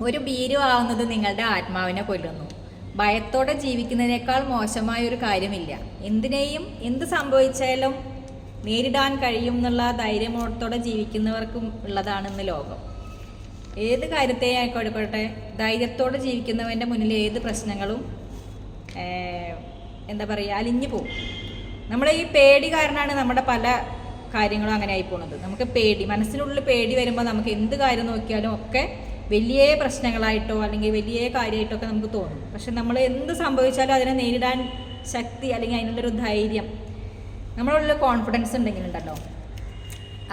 ഒരു ഭീരു ആവുന്നത് നിങ്ങളുടെ ആത്മാവിനെ കൊല്ലുന്നു. ഭയത്തോടെ ജീവിക്കുന്നതിനേക്കാൾ മോശമായ ഒരു കാര്യമില്ല. എന്ത് സംഭവിച്ചാലും നേരിടാൻ കഴിയും എന്നുള്ള ധൈര്യമോടത്തോടെ ജീവിക്കുന്നവർക്കും ഉള്ളതാണ് ഇന്ന് ലോകം. ഏത് കാര്യത്തെ ആയിക്കോട്ടെ, ധൈര്യത്തോടെ ജീവിക്കുന്നവൻ്റെ മുന്നിൽ ഏത് പ്രശ്നങ്ങളും എന്താ പറയുക, അലിഞ്ഞു പോകും. നമ്മുടെ ഈ പേടി കാരണമാണ് നമ്മുടെ പല കാര്യങ്ങളും അങ്ങനെ ആയി പോകുന്നത്. നമുക്ക് മനസ്സിനുള്ളിൽ പേടി വരുമ്പോൾ നമുക്ക് എന്ത് കാര്യം നോക്കിയാലും ഒക്കെ വലിയ പ്രശ്നങ്ങളായിട്ടോ അല്ലെങ്കിൽ വലിയ കാര്യമായിട്ടോ ഒക്കെ നമുക്ക് തോന്നും. പക്ഷെ നമ്മൾ എന്ത് സംഭവിച്ചാലും അതിനെ നേരിടാൻ ശക്തി അല്ലെങ്കിൽ അതിനുള്ളൊരു ധൈര്യം, നമ്മളുള്ള കോൺഫിഡൻസ് ഉണ്ടെങ്കിലുണ്ടല്ലോ,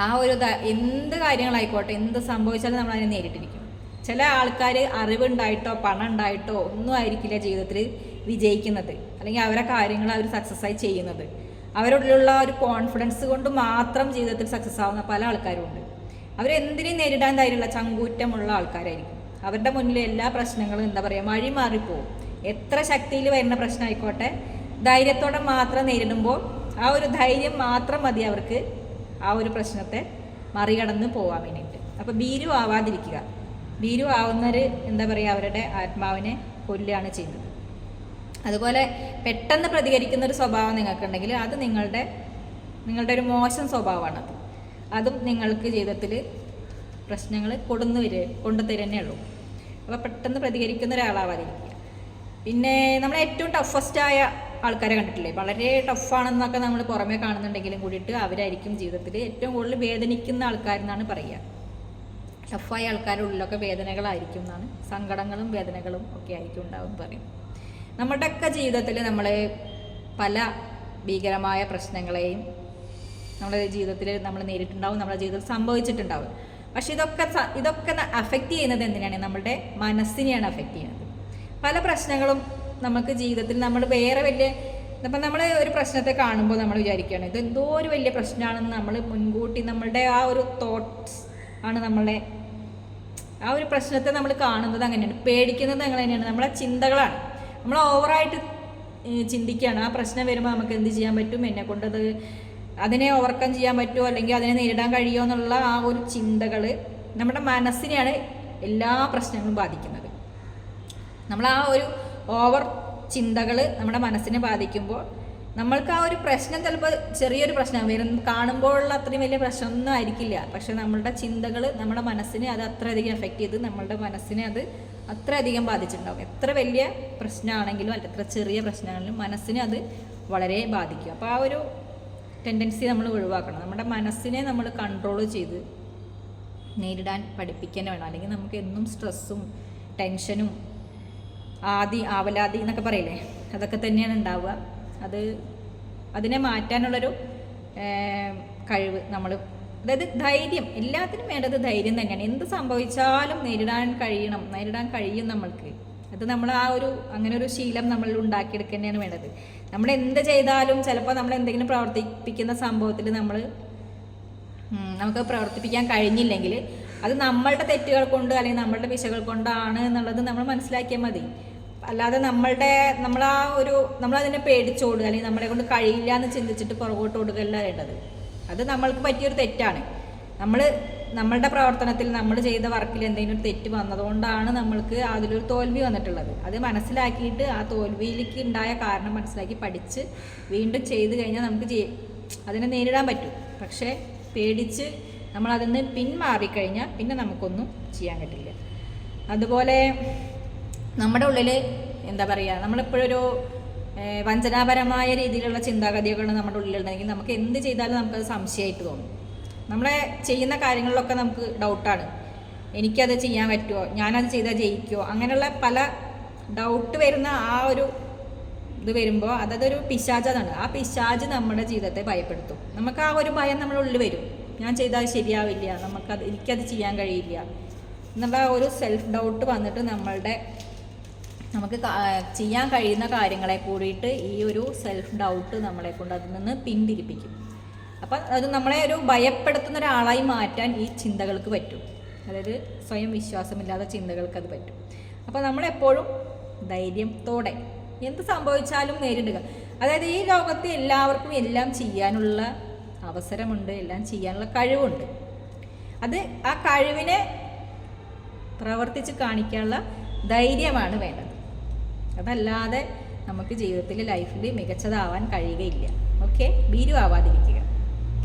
ആ ഒരു എന്ത് കാര്യങ്ങളായിക്കോട്ടെ, എന്ത് സംഭവിച്ചാലും നമ്മൾ അതിനെ നേരിട്ടിരിക്കും. ചില ആൾക്കാർ അറിവുണ്ടായിട്ടോ പണം ഉണ്ടായിട്ടോ ഒന്നും ആയിരിക്കില്ല ജീവിതത്തിൽ വിജയിക്കുന്നത്, അല്ലെങ്കിൽ അവരെ കാര്യങ്ങൾ അവർ സക്സസ് ആയി ചെയ്യുന്നത്. അവരോടുള്ള ഒരു കോൺഫിഡൻസ് കൊണ്ട് മാത്രം ജീവിതത്തിൽ സക്സസ് ആവുന്ന പല ആൾക്കാരും ഉണ്ട്. അവരെന്തിനും നേരിടാൻ ധൈര്യമുള്ള ചങ്കൂറ്റമുള്ള ആൾക്കാരായിരിക്കും. അവരുടെ മുന്നിൽ എല്ലാ പ്രശ്നങ്ങളും എന്താ പറയുക, വഴി മാറിപ്പോവും. എത്ര ശക്തിയിൽ വരുന്ന പ്രശ്നമായിക്കോട്ടെ, ധൈര്യത്തോടെ മാത്രം നേരിടുമ്പോൾ ആ ഒരു ധൈര്യം മാത്രം മതി അവർക്ക് ആ ഒരു പ്രശ്നത്തെ മറികടന്ന് പോകാൻ വേണ്ടിയിട്ട്. അപ്പോൾ ഭീരു ആവാതിരിക്കുക. ഭീരു ആവുന്നവർ എന്താ പറയുക, അവരുടെ ആത്മാവിനെ കൊല്ലുകയാണ് ചെയ്യുന്നത്. അതുപോലെ പെട്ടെന്ന് പ്രതികരിക്കുന്ന ഒരു സ്വഭാവം നിങ്ങൾക്കുണ്ടെങ്കിൽ അത് നിങ്ങളുടെ ഒരു മോശം സ്വഭാവമാണത്. അതും നിങ്ങൾക്ക് ജീവിതത്തിൽ പ്രശ്നങ്ങൾ കൊണ്ടുതരുന്നേ ഉള്ളൂ. അപ്പോൾ പെട്ടെന്ന് പ്രതികരിക്കുന്ന ഒരാളാവാതിരിക്കുക. പിന്നെ നമ്മൾ ഏറ്റവും ടഫസ്റ്റായ ആൾക്കാരെ കണ്ടിട്ടില്ലേ, വളരെ ടഫാണെന്നൊക്കെ നമ്മൾ പുറമേ കാണുന്നുണ്ടെങ്കിലും കൂടിയിട്ട് അവരായിരിക്കും ജീവിതത്തിൽ ഏറ്റവും കൂടുതൽ വേദനിക്കുന്ന ആൾക്കാരെന്നാണ് പറയുക. ടഫായ ആൾക്കാരുടെ ഉള്ളിലൊക്കെ വേദനകളായിരിക്കും എന്നാണ്, സങ്കടങ്ങളും വേദനകളും ഒക്കെ ആയിരിക്കും ഉണ്ടാവും പറയും. നമ്മുടെയൊക്കെ ജീവിതത്തിൽ നമ്മൾ പല ഭീകരമായ പ്രശ്നങ്ങളെയും നമ്മുടെ ജീവിതത്തിൽ നമ്മൾ നേരിട്ടുണ്ടാവും, നമ്മുടെ ജീവിതത്തിൽ സംഭവിച്ചിട്ടുണ്ടാവും. പക്ഷെ ഇതൊക്കെ അഫക്റ്റ് ചെയ്യുന്നത് എന്തിനാണ്? നമ്മുടെ മനസ്സിനെയാണ് അഫക്റ്റ് ചെയ്യുന്നത്. പല പ്രശ്നങ്ങളും നമുക്ക് ജീവിതത്തിൽ നമ്മൾ വേറെ വലിയ, ഇപ്പം നമ്മൾ ഒരു പ്രശ്നത്തെ കാണുമ്പോൾ നമ്മൾ വിചാരിക്കുകയാണ് ഇത് എന്തോ ഒരു വലിയ പ്രശ്നമാണെന്ന് നമ്മൾ മുൻകൂട്ടി നമ്മളുടെ ആ ഒരു തോട്ട്സ് ആണ് നമ്മളെ ആ ഒരു പ്രശ്നത്തെ നമ്മൾ കാണുന്നത് അങ്ങനെയാണ്, പേടിക്കുന്നത് അങ്ങനെ തന്നെയാണ്. നമ്മളെ ചിന്തകളാണ്, നമ്മൾ ഓവറായിട്ട് ചിന്തിക്കുകയാണ്. ആ പ്രശ്നം വരുമ്പോൾ നമുക്ക് എന്ത് ചെയ്യാൻ പറ്റും, എന്നെ കൊണ്ടത് അതിനെ ഓവർകം ചെയ്യാൻ പറ്റുമോ അല്ലെങ്കിൽ അതിനെ നേരിടാൻ കഴിയുമോ എന്നുള്ള ആ ഒരു ചിന്തകൾ നമ്മുടെ മനസ്സിനെയാണ് എല്ലാ പ്രശ്നങ്ങളും ബാധിക്കുന്നത്. നമ്മൾ ആ ഒരു ഓവർ ചിന്തകൾ നമ്മുടെ മനസ്സിനെ ബാധിക്കുമ്പോൾ നമ്മൾക്ക് ആ ഒരു പ്രശ്നം ചിലപ്പോൾ ചെറിയൊരു പ്രശ്നം കാണുമ്പോഴുള്ള അത്രയും വലിയ പ്രശ്നമൊന്നും ആയിരിക്കില്ല. പക്ഷെ നമ്മളുടെ ചിന്തകൾ നമ്മുടെ മനസ്സിനെ അത് അത്രയധികം എഫക്റ്റ് ചെയ്ത് നമ്മളുടെ മനസ്സിനെ അത് അത്രയധികം ബാധിച്ചിട്ടുണ്ടാകും. എത്ര വലിയ പ്രശ്നമാണെങ്കിലും അല്ല എത്ര ചെറിയ പ്രശ്നമാണെങ്കിലും മനസ്സിനെ അത് വളരെ ബാധിക്കും. അപ്പോൾ ആ ഒരു ടെൻഡൻസി നമ്മൾ ഒഴിവാക്കണം. നമ്മുടെ മനസ്സിനെ നമ്മൾ കൺട്രോൾ ചെയ്ത് നേരിടാൻ പഠിപ്പിക്കാൻ വേണം. അല്ലെങ്കിൽ നമുക്ക് എന്നും സ്ട്രെസ്സും ടെൻഷനും ആവലാതി എന്നൊക്കെ പറയില്ലേ, അതൊക്കെ തന്നെയാണ് ഉണ്ടാവുക. അതിനെ മാറ്റാനുള്ളൊരു കഴിവ് നമ്മൾ, അതായത് ധൈര്യം, എല്ലാത്തിനും വേണ്ടത് ധൈര്യം തന്നെയാണ്. എന്ത് സംഭവിച്ചാലും നേരിടാൻ കഴിയും നമ്മൾക്ക്. അത് നമ്മൾ അങ്ങനെ ഒരു ശീലം നമ്മൾ ഉണ്ടാക്കിയെടുക്കുക തന്നെയാണ് വേണ്ടത്. നമ്മൾ എന്ത് ചെയ്താലും ചിലപ്പോൾ നമ്മൾ എന്തെങ്കിലും പ്രവർത്തിപ്പിക്കുന്ന സംഭവത്തിൽ നമുക്ക് പ്രവർത്തിപ്പിക്കാൻ കഴിഞ്ഞില്ലെങ്കിൽ അത് നമ്മളുടെ തെറ്റുകൾ കൊണ്ട് അല്ലെങ്കിൽ നമ്മളുടെ പിശകൾ കൊണ്ടാണ് എന്നുള്ളത് നമ്മൾ മനസ്സിലാക്കിയാൽ മതി. അല്ലാതെ നമ്മളതിനെ പേടിച്ചോടുക അല്ലെങ്കിൽ നമ്മളെ കൊണ്ട് കഴിയില്ല എന്ന് ചിന്തിച്ചിട്ട് പുറകോട്ട് ഓടുകയല്ല വേണ്ടത്. അത് നമ്മൾക്ക് പറ്റിയൊരു തെറ്റാണ്. നമ്മളുടെ പ്രവർത്തനത്തിൽ നമ്മൾ ചെയ്ത വർക്കിൽ എന്തെങ്കിലും ഒരു തെറ്റ് വന്നതുകൊണ്ടാണ് നമ്മൾക്ക് അതിലൊരു തോൽവി വന്നിട്ടുള്ളത്. അത് മനസ്സിലാക്കിയിട്ട് ആ തോൽവിയിലേക്ക് ഉണ്ടായ കാരണം മനസ്സിലാക്കി പഠിച്ച് വീണ്ടും ചെയ്ത് കഴിഞ്ഞാൽ നമുക്ക് അതിനെ നേരിടാൻ പറ്റും. പക്ഷേ പേടിച്ച് നമ്മളതിൽ നിന്ന് പിന്മാറിക്കഴിഞ്ഞാൽ പിന്നെ നമുക്കൊന്നും ചെയ്യാൻ പറ്റില്ല. അതുപോലെ നമ്മുടെ ഉള്ളിൽ എന്താ പറയുക, നമ്മളിപ്പോഴൊരു വഞ്ചനാപരമായ രീതിയിലുള്ള ചിന്താഗതികൾ നമ്മുടെ ഉള്ളിലുണ്ടെങ്കിൽ നമുക്ക് എന്ത് ചെയ്താലും നമുക്കത് സംശയമായിട്ട് തോന്നും. നമ്മളെ ചെയ്യുന്ന കാര്യങ്ങളിലൊക്കെ നമുക്ക് ഡൗട്ടാണ്, എനിക്കത് ചെയ്യാൻ പറ്റുമോ, ഞാനത് ചെയ്താൽ ജയിക്കുമോ, അങ്ങനെയുള്ള പല ഡൗട്ട് വരുന്ന ആ ഒരു ഇത് വരുമ്പോൾ അതൊരു പിശാചാണ്. ആ പിശാച് നമ്മുടെ ജീവിതത്തെ ഭയപ്പെടുത്തും. നമുക്ക് ആ ഒരു ഭയം നമ്മുടെ ഉള്ളിൽ വരും, ഞാൻ ചെയ്താൽ ശരിയാവില്ല, എനിക്കത് ചെയ്യാൻ കഴിയില്ല എന്നുള്ള ഒരു സെൽഫ് ഡൗട്ട് വന്നിട്ട് നമുക്ക് ചെയ്യാൻ കഴിയുന്ന കാര്യങ്ങളെ കൂടിയിട്ട് ഈ ഒരു സെൽഫ് ഡൗട്ട് നമ്മളെ കൊണ്ട് അതിൽ നിന്ന് പിന്തിരിപ്പിക്കും. അപ്പം അത് നമ്മളെ ഒരു ഭയപ്പെടുത്തുന്ന ഒരാളായി മാറ്റാൻ ഈ ചിന്തകൾക്ക് പറ്റും. അതായത് സ്വയം വിശ്വാസമില്ലാത്ത ചിന്തകൾക്ക് അത് പറ്റും. അപ്പോൾ നമ്മളെപ്പോഴും ധൈര്യത്തോടെ എന്ത് സംഭവിച്ചാലും നേരിടുക. അതായത് ഈ ലോകത്ത് എല്ലാവർക്കും എല്ലാം ചെയ്യാനുള്ള അവസരമുണ്ട്, എല്ലാം ചെയ്യാനുള്ള കഴിവുണ്ട്. ആ കഴിവിനെ പ്രവർത്തിച്ച് കാണിക്കാനുള്ള ധൈര്യമാണ് വേണ്ടത്. അതല്ലാതെ നമുക്ക് ജീവിതത്തിൽ ലൈഫിൽ മികച്ചതാവാൻ കഴിയുകയില്ല. ഓക്കെ, ഭീരു ആവാതിരിക്കുക.